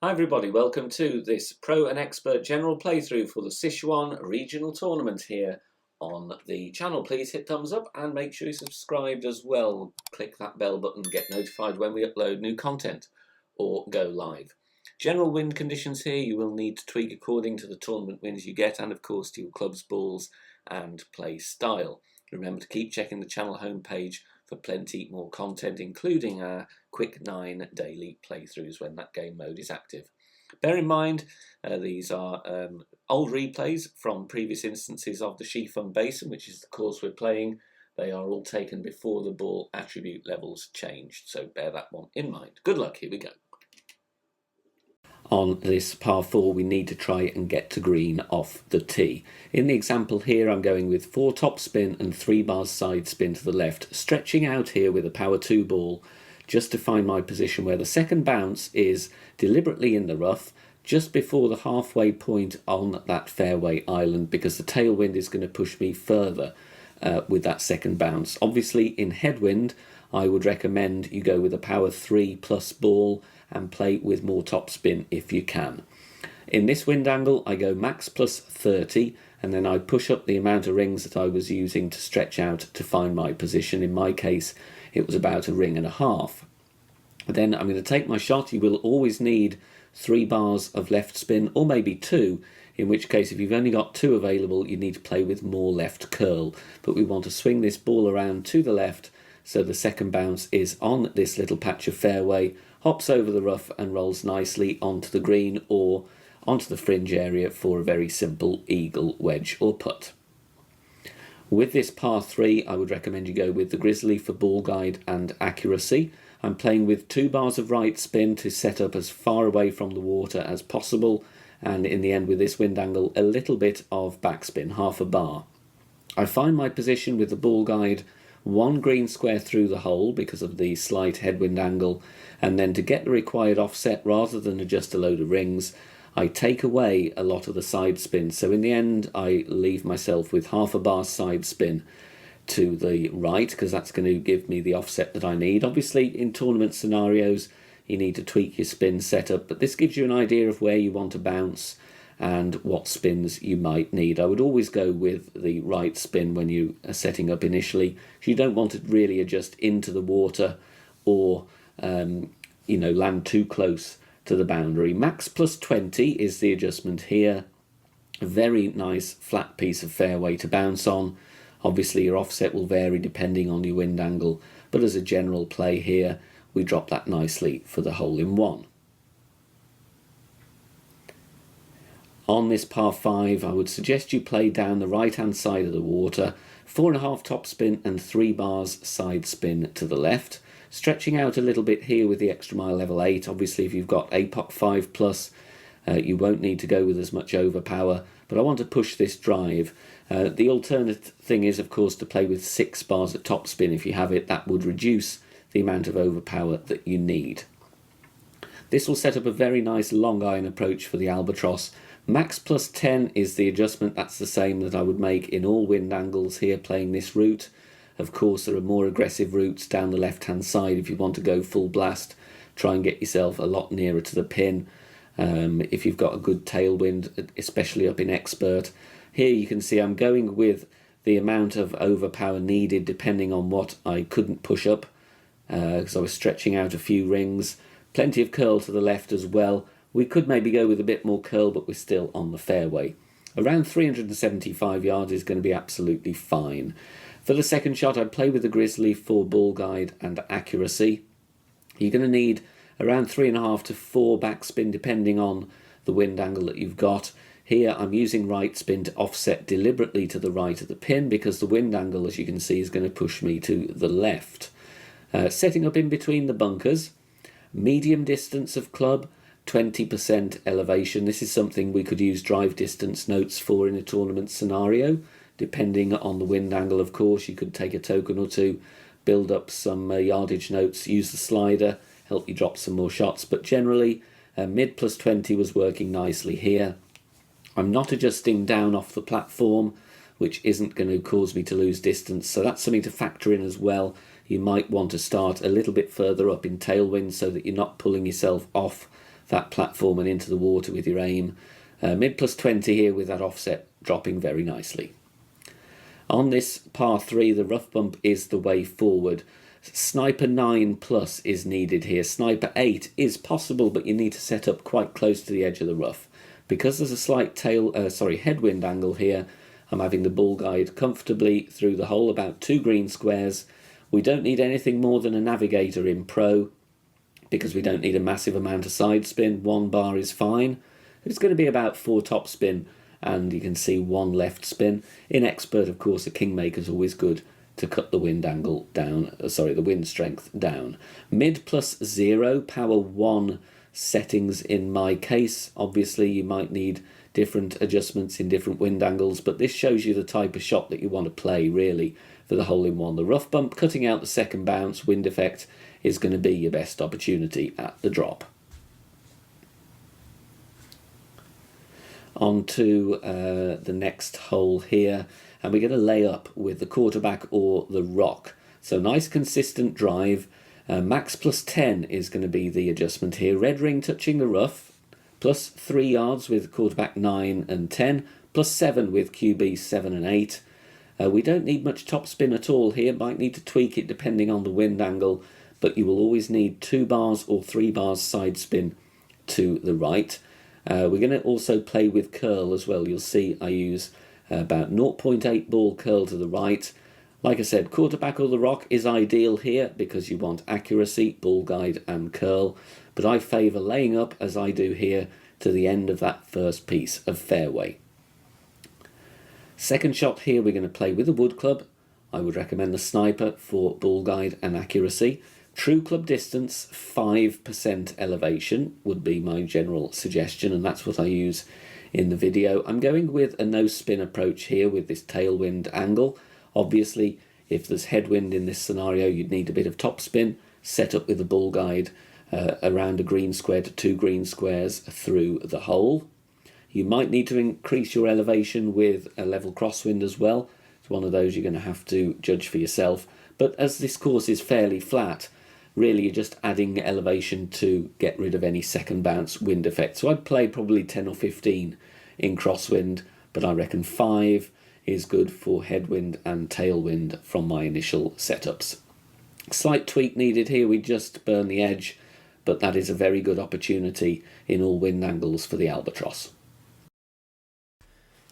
Hi everybody, welcome to this Pro and Expert general playthrough for the Sichuan Regional Tournament here on the channel. Please hit thumbs up and make sure you're subscribed as well. Click that bell button, get notified when we upload new content or go live. General wind conditions here, you will need to tweak according to the tournament winds you get and of course to your club's balls and play style. Remember to keep checking the channel homepage for plenty more content, including our quick 9 daily playthroughs when that game mode is active. Bear in mind, these are old replays from previous instances of the Sichuan Basin, which is the course we're playing. They are all taken before the ball attribute levels changed, so bear that one in mind. Good luck, here we go. On this par 4 we need to try and get to green off the tee. In the example here I'm going with 4 top spin and 3 bars side spin to the left, stretching out here with a power 2 ball just to find my position where the second bounce is deliberately in the rough just before the halfway point on that fairway island, because the tailwind is going to push me further with that second bounce. Obviously in headwind I would recommend you go with a power 3 plus ball and play with more topspin if you can. In this wind angle I go max plus 30 and then I push up the amount of rings that I was using to stretch out to find my position. In my case it was about 1.5 rings. Then I'm going to take my shot. You will always need 3 bars of left spin or maybe 2, in which case if you've only got 2 available you need to play with more left curl. But we want to swing this ball around to the left so the second bounce is on this little patch of fairway, hops over the rough and rolls nicely onto the green or onto the fringe area for a very simple eagle, wedge or putt. With this par 3 I would recommend you go with the Grizzly for ball guide and accuracy. I'm playing with 2 bars of right spin to set up as far away from the water as possible, and in the end with this wind angle a little bit of backspin, half a bar. I find my position with the ball guide 1 green square through the hole because of the slight headwind angle, and then to get the required offset rather than adjust a load of rings I take away a lot of the side spin, so in the end I leave myself with half a bar side spin to the right because that's going to give me the offset that I need. Obviously in tournament scenarios you need to tweak your spin setup, but this gives you an idea of where you want to bounce and what spins you might need. I would always go with the right spin when you are setting up initially. You don't want to really adjust into the water or land too close to the boundary. Max plus 20 is the adjustment here. A very nice flat piece of fairway to bounce on. Obviously your offset will vary depending on your wind angle, but as a general play here we drop that nicely for the hole in 1. On this par 5 I would suggest you play down the right hand side of the water, 4.5 top spin and 3 bars side spin to the left, stretching out a little bit here with the extra mile level 8. Obviously if you've got APOC 5 plus you won't need to go with as much overpower, but I want to push this drive. The alternate thing is of course to play with 6 bars of top spin if you have it. That would reduce the amount of overpower that you need. This will set up a very nice long iron approach for the albatross. Max plus 10 is the adjustment. That's the same that I would make in all wind angles here playing this route. Of course there are more aggressive routes down the left hand side if you want to go full blast. Try and get yourself a lot nearer to the pin if you've got a good tailwind, especially up in expert. Here you can see I'm going with the amount of overpower needed depending on what I couldn't push up because I was stretching out a few rings. Plenty of curl to the left as well. We could maybe go with a bit more curl, but we're still on the fairway. Around 375 yards is going to be absolutely fine. For the second shot I'd play with the Grizzly for ball guide and accuracy. You're going to need around 3.5 to 4 backspin depending on the wind angle that you've got. Here I'm using right spin to offset deliberately to the right of the pin because the wind angle, as you can see, is going to push me to the left. Setting up in between the bunkers, medium distance of club, 20% elevation. This is something we could use drive distance notes for in a tournament scenario. Depending on the wind angle, of course, you could take a token or two, build up some yardage notes, use the slider, help you drop some more shots, but generally mid plus 20 was working nicely here. I'm not adjusting down off the platform, which isn't going to cause me to lose distance, so that's something to factor in as well. You might want to start a little bit further up in tailwind so that you're not pulling yourself off that platform and into the water with your aim. Mid plus 20 here with that offset dropping very nicely. On this par 3, the rough bump is the way forward. Sniper 9 plus is needed here. Sniper 8 is possible, but you need to set up quite close to the edge of the rough. Because there's a slight headwind angle here, I'm having the bull guide comfortably through the hole, about 2 green squares. We don't need anything more than a navigator in pro, because we don't need a massive amount of side spin. 1 bar is fine. It's going to be about 4 top spin, and you can see 1 left spin. In expert, of course, a kingmaker is always good to cut the wind angle down, the wind strength down. Mid plus 0, power 1 settings in my case. Obviously, you might need different adjustments in different wind angles, but this shows you the type of shot that you want to play, really, for the hole-in-one. The rough bump, cutting out the second bounce, wind effect, is going to be your best opportunity at the drop. On to the next hole here, and we're going to lay up with the quarterback or the rock. So nice consistent drive. Max plus 10 is going to be the adjustment here. Red ring touching the rough, plus 3 yards with quarterback 9 and 10, plus 7 with QB 7 and 8. We don't need much top spin at all here. Might need to tweak it depending on the wind angle, but you will always need 2 bars or 3 bars side spin to the right. We're going to also play with curl as well. You'll see I use about 0.8 ball curl to the right. Like I said, quarterback or the rock is ideal here because you want accuracy, ball guide and curl. But I favour laying up, as I do here, to the end of that first piece of fairway. Second shot here, we're going to play with a wood club. I would recommend the sniper for ball guide and accuracy. True club distance, 5% elevation would be my general suggestion, and that's what I use in the video. I'm going with a no spin approach here with this tailwind angle. Obviously, if there's headwind in this scenario, you'd need a bit of top spin, set up with a ball guide around a green square to 2 green squares through the hole. You might need to increase your elevation with a level crosswind as well. It's one of those you're going to have to judge for yourself. But as this course is fairly flat, really you're just adding elevation to get rid of any second bounce wind effect. So I'd play probably 10 or 15 in crosswind, but I reckon 5 is good for headwind and tailwind from my initial setups. Slight tweak needed here, we just burn the edge, but that is a very good opportunity in all wind angles for the albatross.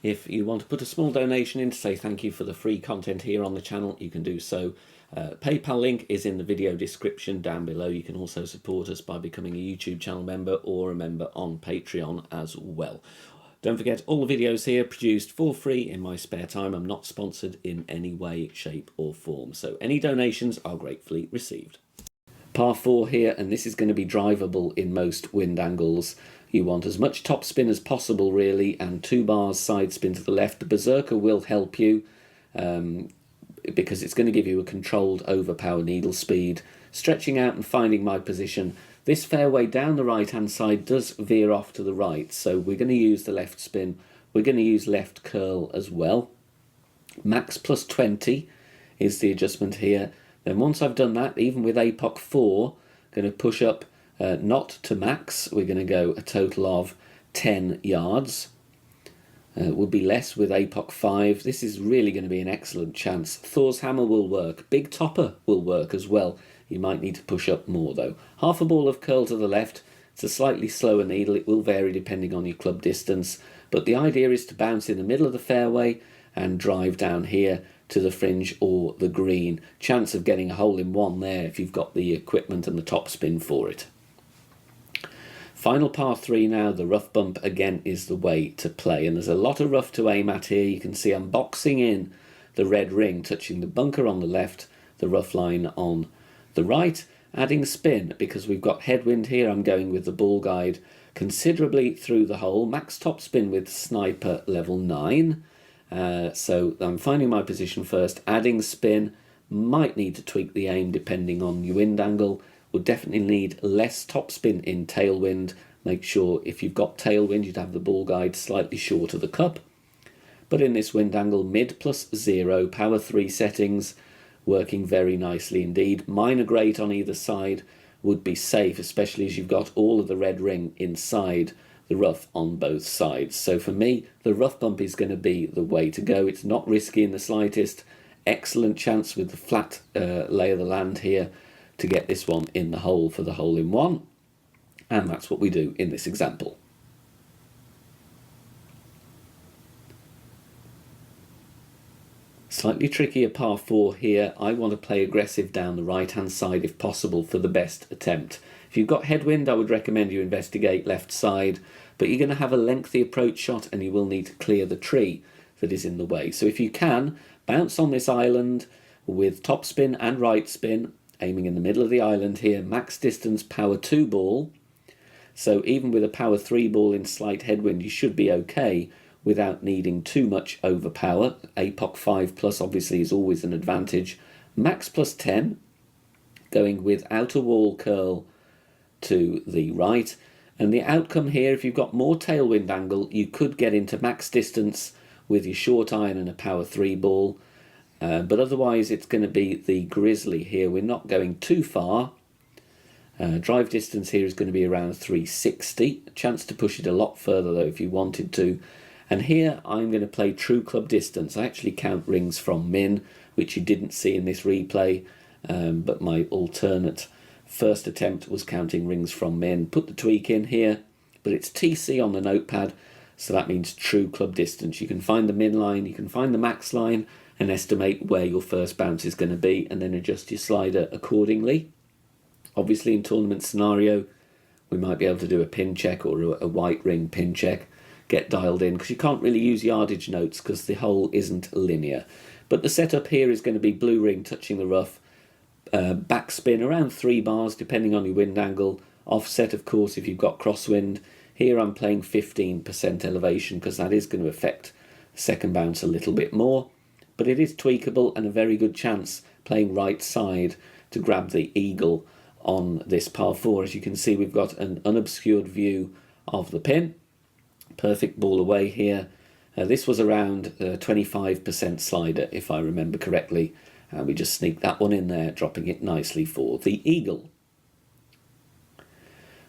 If you want to put a small donation in to say thank you for the free content here on the channel, you can do so. PayPal link is in the video description down below. You can also support us by becoming a YouTube channel member or a member on Patreon as well. Don't forget, all the videos here produced for free in my spare time. I'm not sponsored in any way, shape or form, so any donations are gratefully received. Par 4 here, and this is going to be drivable in most wind angles. You want as much top spin as possible, really, and 2 bars side spin to the left. The berserker will help you because it's going to give you a controlled overpower needle speed. Stretching out and finding my position. This fairway down the right-hand side does veer off to the right, so we're going to use the left spin. We're going to use left curl as well. Max plus 20 is the adjustment here. Then once I've done that, even with APOC 4, I'm going to push up not to max. We're going to go a total of 10 yards. Will be less with APOC 5. This is really going to be an excellent chance. Thor's hammer will work. Big topper will work as well. You might need to push up more though. Half a ball of curl to the left. It's a slightly slower needle. It will vary depending on your club distance. But the idea is to bounce in the middle of the fairway and drive down here to the fringe or the green. Chance of getting a hole in one there if you've got the equipment and the top spin for it. Final par 3 now. The rough bump again is the way to play, and there's a lot of rough to aim at here. You can see I'm boxing in the red ring, touching the bunker on the left, the rough line on the right, adding spin because we've got headwind here. I'm going with the ball guide considerably through the hole. Max top spin with sniper level 9. So I'm finding my position first, adding spin. Might need to tweak the aim depending on your wind angle. Would definitely need less top spin in tailwind. Make sure if you've got tailwind you'd have the ball guide slightly short of the cup. But in this wind angle, mid plus 0, power 3 settings, working very nicely indeed. Minor great on either side would be safe, especially as you've got all of the red ring inside the rough on both sides. So for me, the rough bump is going to be the way to go. It's not risky in the slightest. Excellent chance with the flat lay of the land here to get this one in the hole for the hole in one. And that's what we do in this example. Slightly trickier par 4 here. I want to play aggressive down the right hand side if possible for the best attempt. If you've got headwind, I would recommend you investigate left side, but you're going to have a lengthy approach shot and you will need to clear the tree that is in the way. So if you can, bounce on this island with topspin and right spin, aiming in the middle of the island here, max distance power 2 ball. So even with a power 3 ball in slight headwind, you should be okay without needing too much overpower. APOC 5 plus obviously is always an advantage. Max plus 10, going with outer wall curl to the right. And the outcome here, if you've got more tailwind angle, you could get into max distance with your short iron and a power 3 ball. But otherwise it's going to be the grizzly here. We're not going too far. Drive distance here is going to be around 360. A chance to push it a lot further though if you wanted to. And here I'm going to play true club distance. I actually count rings from min, which you didn't see in this replay, but my alternate first attempt was counting rings from min. Put the tweak in here, but it's TC on the notepad, so that means true club distance. You can find the min line, you can find the max line, and estimate where your first bounce is going to be, and then adjust your slider accordingly. Obviously in tournament scenario, we might be able to do a pin check or a white ring pin check. Get dialed in, because you can't really use yardage notes because the hole isn't linear. But the setup here is going to be blue ring touching the rough, backspin around 3 bars depending on your wind angle, offset of course if you've got crosswind. Here I'm playing 15% elevation because that is going to affect the second bounce a little bit more, but it is tweakable and a very good chance playing right side to grab the eagle on this par 4. As you can see, we've got an unobscured view of the pin. Perfect ball away here. This was around 25% slider if I remember correctly, and we just sneaked that one in there, dropping it nicely for the eagle.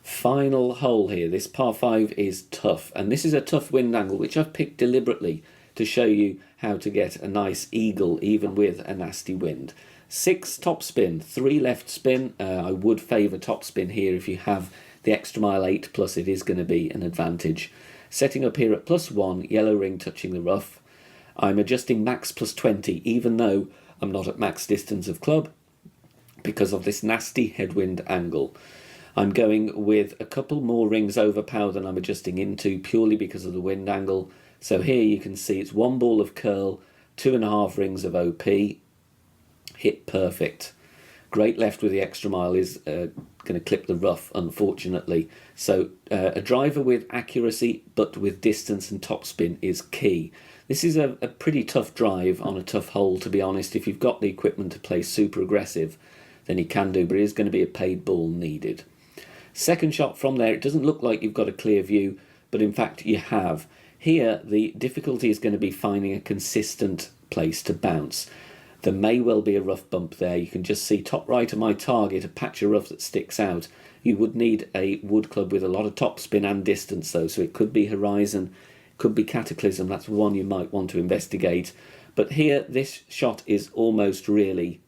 Final hole here. This par 5 is tough, and this is a tough wind angle which I've picked deliberately to show you how to get a nice eagle even with a nasty wind. 6 topspin, 3 left spin. I would favour topspin here. If you have the extra mile 8 plus, it is going to be an advantage. Setting up here at +1, yellow ring touching the rough. I'm adjusting max +20, even though I'm not at max distance of club, because of this nasty headwind angle. I'm going with a couple more rings over power than I'm adjusting into, purely because of the wind angle. So here you can see it's 1 ball of curl, 2.5 rings of OP, hit perfect. Great left with the extra mile is going to clip the rough, unfortunately. So a driver with accuracy but with distance and topspin is key. This is a pretty tough drive on a tough hole, to be honest. If you've got the equipment to play super aggressive, then you can do, but it is going to be a paid ball needed. Second shot from there, it doesn't look like you've got a clear view, but in fact you have. Here the difficulty is going to be finding a consistent place to bounce. There may well be a rough bump there. You can just see top right of my target, a patch of rough that sticks out. You would need a wood club with a lot of topspin and distance though, so it could be horizon, could be cataclysm. That's one you might want to investigate. But here this shot is almost really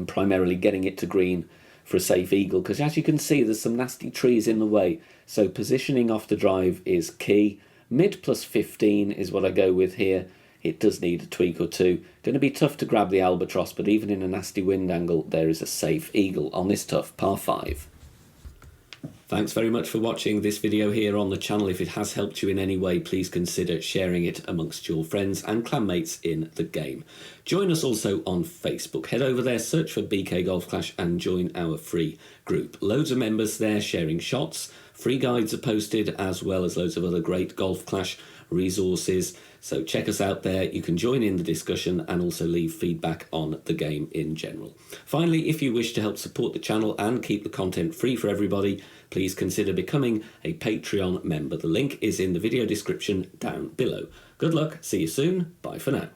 primarily getting it to green for a safe eagle, because as you can see there's some nasty trees in the way, so positioning off the drive is key. Mid +15 is what I go with here. It does need a tweak or two. Going to be tough to grab the albatross, but even in a nasty wind angle, there is a safe eagle on this tough par 5. Thanks very much for watching this video here on the channel. If it has helped you in any way, please consider sharing it amongst your friends and clanmates in the game. Join us also on Facebook. Head over there, search for BK Golf Clash and join our free group. Loads of members there sharing shots. Free guides are posted, as well as loads of other great Golf Clash resources. So check us out there. You can join in the discussion and also leave feedback on the game in general. Finally, if you wish to help support the channel and keep the content free for everybody, please consider becoming a Patreon member. The link is in the video description down below. Good luck, see you soon, bye for now.